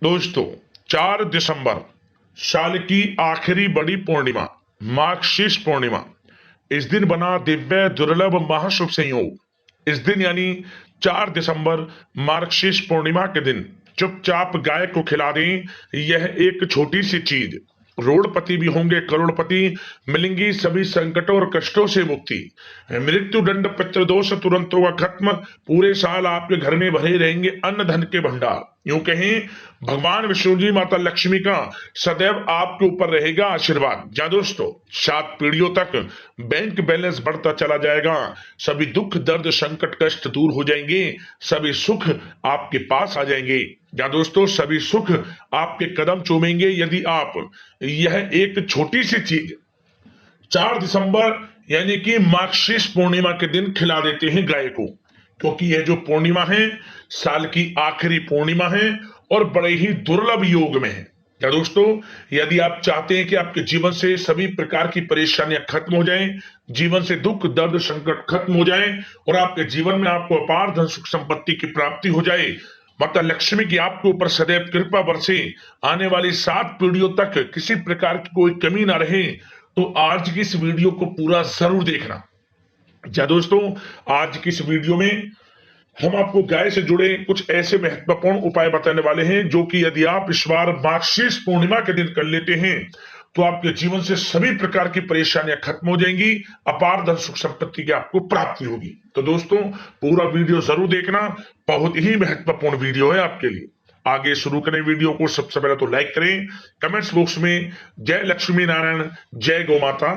दोस्तों, 4 दिसंबर साल की आखिरी बड़ी पूर्णिमा मार्गशीर्ष पूर्णिमा। इस दिन बना दिव्य दुर्लभ महाशुभ संयोग। इस दिन यानी 4 दिसंबर मार्गशीर्ष पूर्णिमा के दिन चुपचाप गाय को खिला दें। यह एक छोटी सी चीज रोडपति भी होंगे करोड़पति, मिलेंगी सभी संकटों और कष्टों से मुक्ति। मृत्यु दंड पितृदोष तुरंत होगा खत्म। पूरे साल आपके घर में भरे रहेंगे अन्न धन के भंडार। यूं कहें, भगवान विष्णु जी माता लक्ष्मी का सदैव आपके ऊपर रहेगा आशीर्वाद। जा दोस्तों, 7 पीढ़ियों तक बैंक बैलेंस बढ़ता चला जाएगा। सभी दुख दर्द संकट कष्ट दूर हो जाएंगे। सभी सुख आपके पास आ जाएंगे। या दोस्तों, सभी सुख आपके कदम चूमेंगे यदि आप यह एक छोटी सी चीज 4 दिसंबर यानी कि मार्गशीर्ष पूर्णिमा के दिन खिला देते हैं गाय को। क्योंकि यह जो पूर्णिमा है साल की आखिरी पूर्णिमा है और बड़े ही दुर्लभ योग में है। क्या दोस्तों, यदि आप चाहते हैं कि आपके जीवन से सभी प्रकार की परेशानियां खत्म हो जाएं, जीवन से दुख दर्द संकट खत्म हो जाएं और आपके जीवन में आपको अपार धन सुख संपत्ति की प्राप्ति हो जाए, माता लक्ष्मी की आपके ऊपर सदैव कृपा बरसे, आने वाली 7 पीढ़ियों तक किसी प्रकार की कोई कमी ना रहे, तो आज की इस वीडियो को पूरा जरूर देखना। क्या दोस्तों, आज की इस वीडियो में हम आपको गाय से जुड़े कुछ ऐसे महत्वपूर्ण उपाय बताने वाले हैं जो कि यदि आप इस बार मार्गशीर्ष पूर्णिमा के दिन कर लेते हैं तो आपके जीवन से सभी प्रकार की परेशानियां खत्म हो जाएंगी, अपार धन सुख संपत्ति की आपको प्राप्ति होगी। तो दोस्तों, पूरा वीडियो जरूर देखना, बहुत ही महत्वपूर्ण वीडियो है आपके लिए। आगे शुरू करें वीडियो को। सबसे पहले तो लाइक करें, कमेंट्स बॉक्स में जय लक्ष्मी नारायण जय गौ माता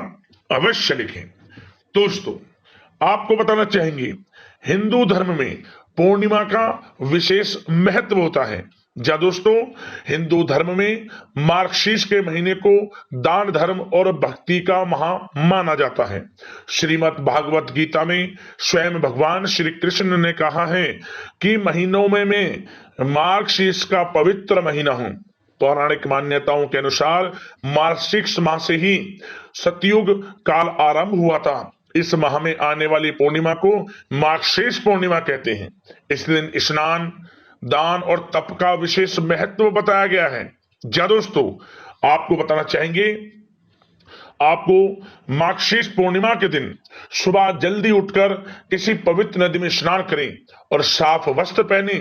अवश्य लिखें। दोस्तों, आपको बताना चाहेंगे, हिंदू धर्म में पूर्णिमा का विशेष महत्व होता है। जा दोस्तों, हिंदू धर्म में मार्गशीर्ष के महीने को दान धर्म और भक्ति का महा माना जाता है। श्रीमद् भागवत गीता में स्वयं भगवान श्री कृष्ण ने कहा है कि महीनों में मार्गशीर्ष का पवित्र महीना हूं। पौराणिक मान्यताओं के अनुसार मार्गशीर्ष माह से ही सतयुग काल आरंभ हुआ था। इस माह में आने वाली पूर्णिमा को मार्गशीर्ष पूर्णिमा कहते हैं। इस दिन स्नान दान और तप का विशेष महत्व बताया गया है। जा दोस्तों, आपको बताना चाहेंगे, आपको मार्गशीर्ष पूर्णिमा के दिन सुबह जल्दी उठकर किसी पवित्र नदी में स्नान करें और साफ वस्त्र पहने।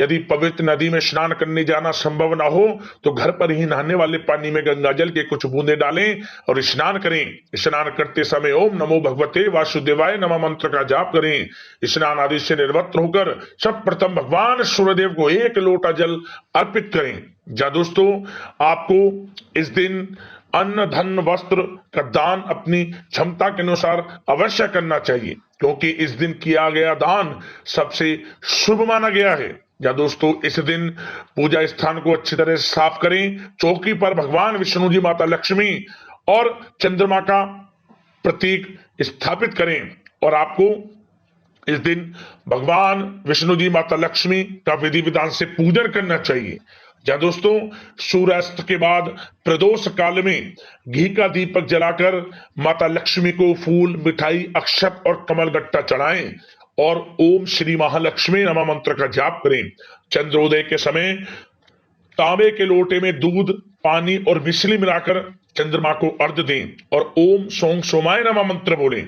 यदि पवित्र नदी में स्नान करने जाना संभव ना हो तो घर पर ही नहाने वाले पानी में गंगा जल के कुछ बूंदे डालें और स्नान करें। स्नान करते समय ओम नमो भगवते वासुदेवाय नमः मंत्र का जाप करें। स्नान आदि से निर्वस्त्र होकर सब प्रथम भगवान सूर्यदेव को 1 लोटा जल अर्पित करें। जा दोस्तों, आपको इस दिन अन्न धन वस्त्र का दान अपनी क्षमता के अनुसार अवश्य करना चाहिए, क्योंकि इस दिन किया गया दान सबसे शुभ माना गया है। या दोस्तों, इस दिन पूजा स्थान को अच्छी तरह से साफ करें। चौकी पर भगवान विष्णु जी माता लक्ष्मी और चंद्रमा का प्रतीक स्थापित करें और आपको इस दिन भगवान विष्णु जी माता लक्ष्मी का विधि विधान से पूजन करना चाहिए। या दोस्तों, सूर्यास्त के बाद प्रदोष काल में घी का दीपक जलाकर माता लक्ष्मी को फूल मिठाई अक्षत और कमल गट्टा चढ़ाएं और ओम श्री महालक्ष्मी नमः मंत्र का जाप करें। चंद्रोदय के समय तांबे के लोटे में दूध पानी और मिश्री मिलाकर चंद्रमा को अर्घ्य दें और ओम सोम सोमाय नमः मंत्र बोलें।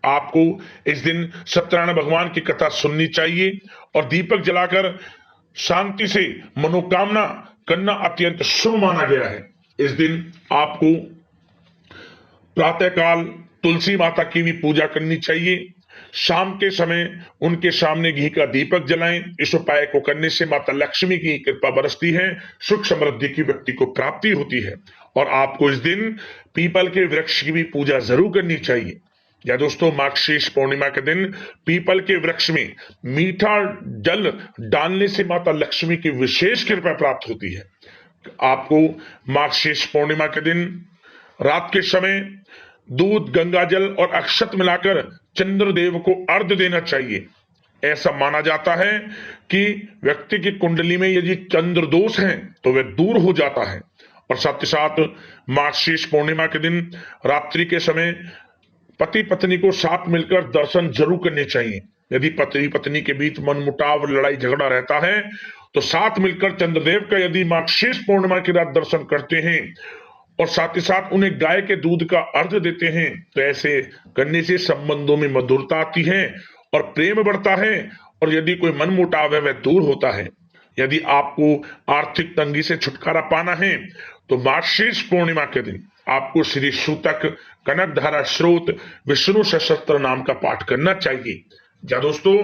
आपको इस दिन सत्यनारायण भगवान की कथा सुननी चाहिए और दीपक जलाकर शांति से मनोकामना करना अत्यंत शुभ माना गया है। इस दिन आपको प्रातःकाल तुलसी माता की भी पूजा करनी चाहिए। शाम के समय उनके सामने घी का दीपक जलाएं। इस उपाय को करने से माता लक्ष्मी की कृपा बरसती है, सुख समृद्धि की व्यक्ति को प्राप्ति होती है। और आपको इस दिन पीपल के वृक्ष की भी पूजा जरूर करनी चाहिए। या दोस्तों, मार्गशीर्ष पूर्णिमा के दिन पीपल के वृक्ष में मीठा जल डालने से माता लक्ष्मी की विशेष कृपा प्राप्त होती है। आपको मार्गशीर्ष पूर्णिमा के दिन रात के समय दूध गंगा जल और अक्षत मिलाकर चंद्रदेव को अर्घ्य देना चाहिए। ऐसा माना जाता है कि व्यक्ति की कुंडली में यदि चंद्र दोष है तो वह दूर हो जाता है। और साथ ही साथ मार्गशीर्ष पूर्णिमा के दिन रात्रि के समय पति पत्नी को साथ मिलकर दर्शन जरूर करने चाहिए। यदि पति पत्नी के बीच मनमुटाव लड़ाई झगड़ा रहता है तो साथ मिलकर चंद्रदेव का यदि मार्गशीर्ष पूर्णिमा की रात दर्शन करते हैं और साथ ही साथ उन्हें गाय के दूध का अर्घ देते हैं, तो ऐसे करने से संबंधों में मधुरता आती है और प्रेम बढ़ता है, और यदि कोई मनमुटाव है वह दूर होता है। यदि आपको आर्थिक तंगी से छुटकारा पाना है तो मार्गशीर्ष पूर्णिमा के दिन आपको श्री सूतक, कनकधारा स्रोत, विष्णु सहस्त्र नाम का पाठ करना चाहिए। जा दोस्तों,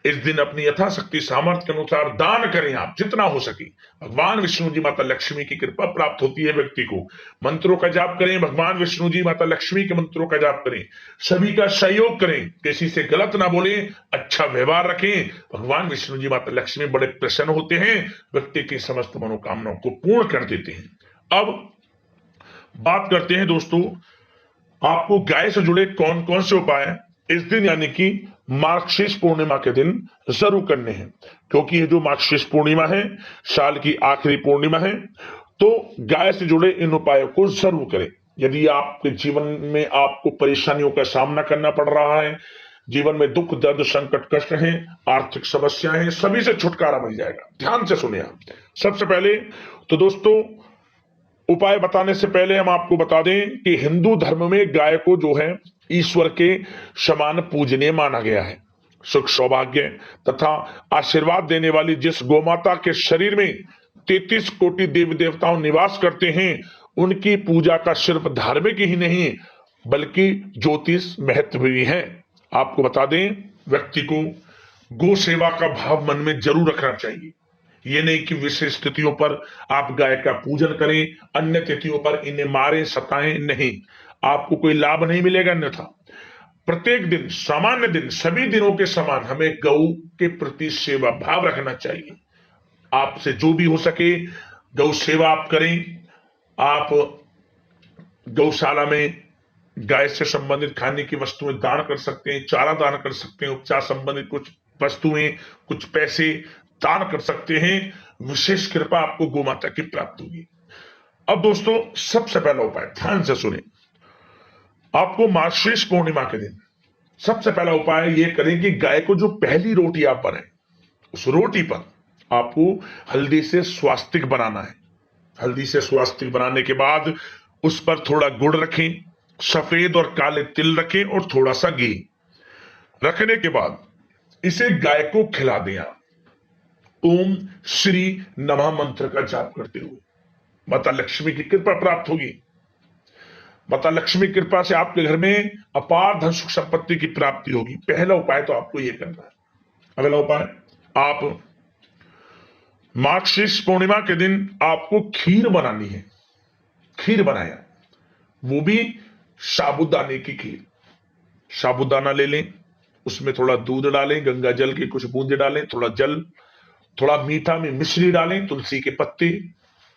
इस दिन अपनी यथाशक्ति सामर्थ्य के अनुसार दान करें, आप जितना हो सके। भगवान विष्णु जी, माता लक्ष्मी की कृपा प्राप्त होती है व्यक्ति को। मंत्रों का जाप करें, भगवान विष्णु जी, माता लक्ष्मी के मंत्रों का जाप करें, सभी का सहयोग करें, किसी से गलत ना बोले, अच्छा व्यवहार रखें। भगवान विष्णु जी, माता लक्ष्मी बड़े प्रसन्न होते हैं, व्यक्ति की समस्त मनोकामनाओं को पूर्ण कर देते हैं। अब बात करते हैं दोस्तों, आपको गाय से जुड़े कौन कौन से उपाय इस दिन यानी कि मार्गशीर्ष पूर्णिमा के दिन जरूर करने हैं, क्योंकि ये जो मार्गशीर्ष पूर्णिमा है साल की आखिरी पूर्णिमा है, तो गाय से जुड़े इन उपायों को जरूर करें। यदि आपके जीवन में आपको परेशानियों का सामना करना पड़ रहा है, जीवन में दुख दर्द संकट कष्ट हैं, आर्थिक समस्याएं हैं, सभी से छुटकारा मिल जाएगा। ध्यान से सुनिए आप। सबसे पहले तो दोस्तों, उपाय बताने से पहले हम आपको बता दें कि हिंदू धर्म में गाय को जो है ईश्वर के समान पूजनीय माना गया है। सुख सौभाग्य तथा आशीर्वाद देने वाली जिस गोमाता के शरीर में 33 कोटि देवी देवताओं निवास करते हैं, उनकी पूजा का सिर्फ धार्मिक ही नहीं बल्कि ज्योतिष महत्व भी है। आपको बता दें, व्यक्ति को गो सेवा का भाव मन में जरूर रखना चाहिए। ये नहीं कि विशेष तिथियों पर आप गाय का पूजन करें, अन्य तिथियों पर इन्हें मारें सताएं, नहीं, आपको कोई लाभ नहीं मिलेगा। अन्यथा प्रत्येक दिन, सामान्य दिन, सभी दिनों के समान हमें गौ के प्रति सेवा भाव रखना चाहिए। आपसे जो भी हो सके गौ सेवा आप करें। आप गौशाला में गाय से संबंधित खाने की वस्तुएं दान कर सकते हैं, चारा दान कर सकते हैं, उपचार संबंधित कुछ वस्तुएं, कुछ पैसे दान कर सकते हैं। विशेष कृपा आपको गोमाता की प्राप्त होगी। अब दोस्तों, सबसे पहला उपाय ध्यान से सुने। आपको मार्गशीर्ष पूर्णिमा के दिन सबसे पहला उपाय यह करें कि गाय को जो पहली रोटी आप बनाएं, उस रोटी पर आपको हल्दी से स्वास्तिक बनाना है। हल्दी से स्वास्तिक बनाने के बाद उस पर थोड़ा गुड़ रखें, सफेद और काले तिल रखें और थोड़ा सा घी रखने के बाद इसे गाय को खिला दें। आप ओम श्री नमः मंत्र का जाप करते हुए माता लक्ष्मी की कृपा प्राप्त होगी। माता लक्ष्मी की कृपा से आपके घर में अपार धन सुख संपत्ति की प्राप्ति होगी। पहला उपाय तो आपको यह करना है। अगला उपाय, आप मार्गशीर्ष पूर्णिमा के दिन आपको खीर बनानी है। खीर बनाया, वो भी साबूदाने की खीर। साबूदाना ले लें, उसमें थोड़ा दूध डालें, गंगा जल की कुछ बूंदे डालें, थोड़ा जल, थोड़ा मीठा में मिश्री डालें, तुलसी के पत्ते,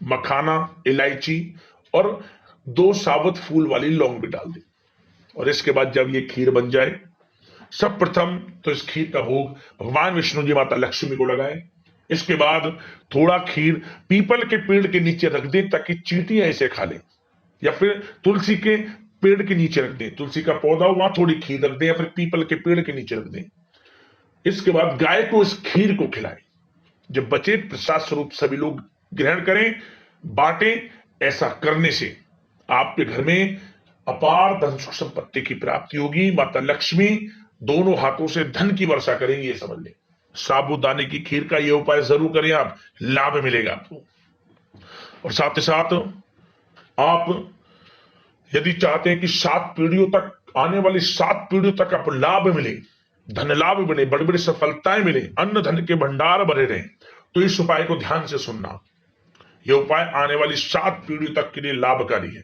मखाना, इलायची और 2 साबुत फूल वाली लौंग भी डाल दें। और इसके बाद जब ये खीर बन जाए, सब प्रथम तो इस खीर का भोग भगवान विष्णु जी, माता लक्ष्मी को लगाएं। इसके बाद थोड़ा खीर पीपल के पेड़ के नीचे रख दें ताकि चींटियां इसे खा लें, या फिर तुलसी के पेड़ के नीचे रख दें। तुलसी का पौधा हो, वहां थोड़ी खीर रख दें, या फिर पीपल के पेड़ के नीचे रख दें। इसके बाद गाय को इस खीर को खिलाएं। जब बचे प्रसाद स्वरूप सभी लोग ग्रहण करें, बांटें। ऐसा करने से आपके घर में अपार धन सुख संपत्ति की प्राप्ति होगी। माता लक्ष्मी दोनों हाथों से धन की वर्षा करेंगी, ये समझ लें। साबूदाने की खीर का ये उपाय जरूर करें, आप लाभ मिलेगा आपको। और साथ ही साथ आप यदि चाहते हैं कि 7 पीढ़ियों तक, आने वाली 7 पीढ़ियों तक आपको लाभ मिले, धन लाभ मिले, बड़ी बड़ी सफलताएं मिले, अन्न धन के भंडार भरे रहे, तो इस उपाय को ध्यान से सुनना। यह उपाय आने वाली 7 पीढ़ियों तक के लिए लाभकारी है।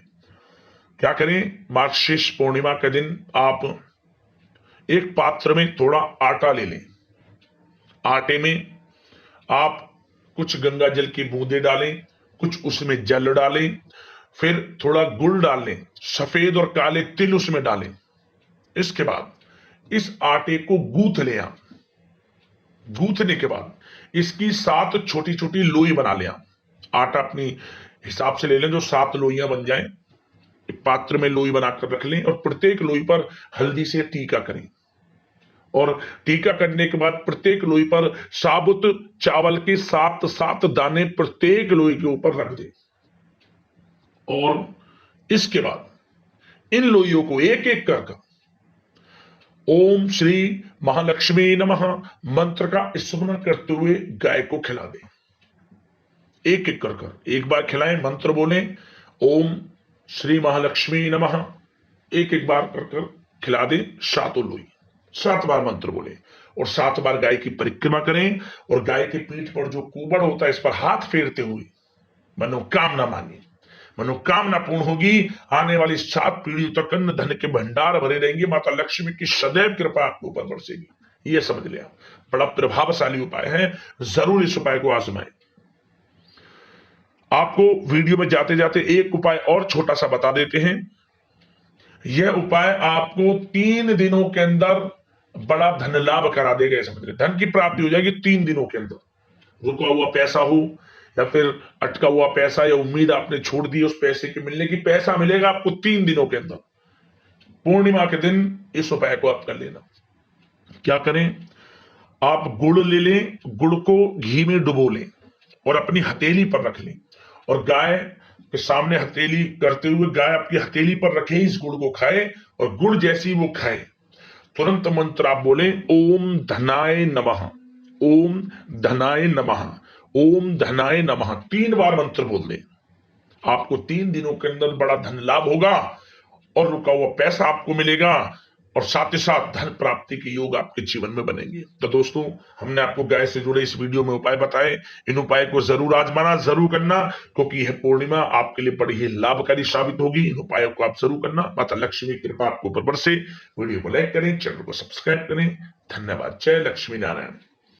क्या करें, मार्गशीर्ष पूर्णिमा के दिन आप एक पात्र में थोड़ा आटा ले लें। आटे में आप कुछ गंगा जल की बूंदे डालें, कुछ उसमें जल डालें, फिर थोड़ा गुड़ डाल लें, सफेद और काले तिल उसमें डालें। इसके बाद इस आटे को गूंथ लें आप। गूंथने के बाद इसकी 7 छोटी छोटी लोई बना लें आप। आटा अपनी हिसाब से ले लें, जो 7 लोइयां बन जाएं। एक पात्र में लोई बनाकर रख लें और प्रत्येक लोई पर हल्दी से टीका करें। और टीका करने के बाद प्रत्येक लोई पर साबुत चावल के 7 दाने प्रत्येक लोई के ऊपर रख दे। और इसके बाद इन लोइयों को एक एक कर ओम श्री महालक्ष्मी नमः मंत्र का स्मरण करते हुए गाय को खिला दे। एक एक कर एक बार खिलाएं, मंत्र बोले ओम श्री महालक्ष्मी नमः, एक एक बार कर खिला दे 7 लोई, 7 बार मंत्र बोले और 7 बार गाय की परिक्रमा करें और गाय के पीठ पर जो कुबड़ होता है इस पर हाथ फेरते हुए मनोकामना मांगे। मनोकामना पूर्ण होगी, आने वाली 7 पीढ़ियों तक अन्न धन के भंडार भरे रहेंगे, माता लक्ष्मी की सदैव कृपा आपके ऊपर बरसेगी। यह समझ लिया, बड़ा प्रभावशाली उपाय है, जरूर इस उपाय को आजमाएं। आपको वीडियो में जाते जाते एक उपाय और छोटा सा बता देते हैं। यह उपाय आपको 3 दिनों के अंदर बड़ा धन लाभ करा देगा। समझ रहे, धन की प्राप्ति हो जाएगी 3 दिनों के अंदर। रुका हुआ पैसा हो या फिर अटका हुआ पैसा या उम्मीद आपने छोड़ दी उस पैसे के मिलने की, पैसा मिलेगा आपको 3 दिनों के अंदर। पूर्णिमा के दिन इस उपाय को आप कर लेना। क्या करें, आप गुड़ ले लें, गुड़ को घी में डुबो लें और अपनी हथेली पर रख लें और गाय के सामने हथेली करते हुए गाय आपकी हथेली पर रखे, इस गुड़ को खाए और गुड़ जैसी वो खाए तुरंत मंत्र आप बोले ओम धनाय नमः, ओम धनाय नमः, ओम धनाय नमः 3 बार मंत्र बोल दें। आपको 3 दिनों के अंदर बड़ा धन लाभ होगा और रुका हुआ पैसा आपको मिलेगा और साथ ही साथ धन प्राप्ति के योग आपके जीवन में बनेंगे। तो दोस्तों, हमने आपको गाय से जुड़े इस वीडियो में उपाय बताए। इन उपाय को जरूर आजमाना, जरूर करना, क्योंकि यह पूर्णिमा आपके लिए बड़ी ही लाभकारी साबित होगी। इन उपायों को आप जरूर करना। माता लक्ष्मी की कृपा आपको ऊपर बरसे। वीडियो को लाइक करें, चैनल को सब्सक्राइब करें। धन्यवाद। जय लक्ष्मी नारायण।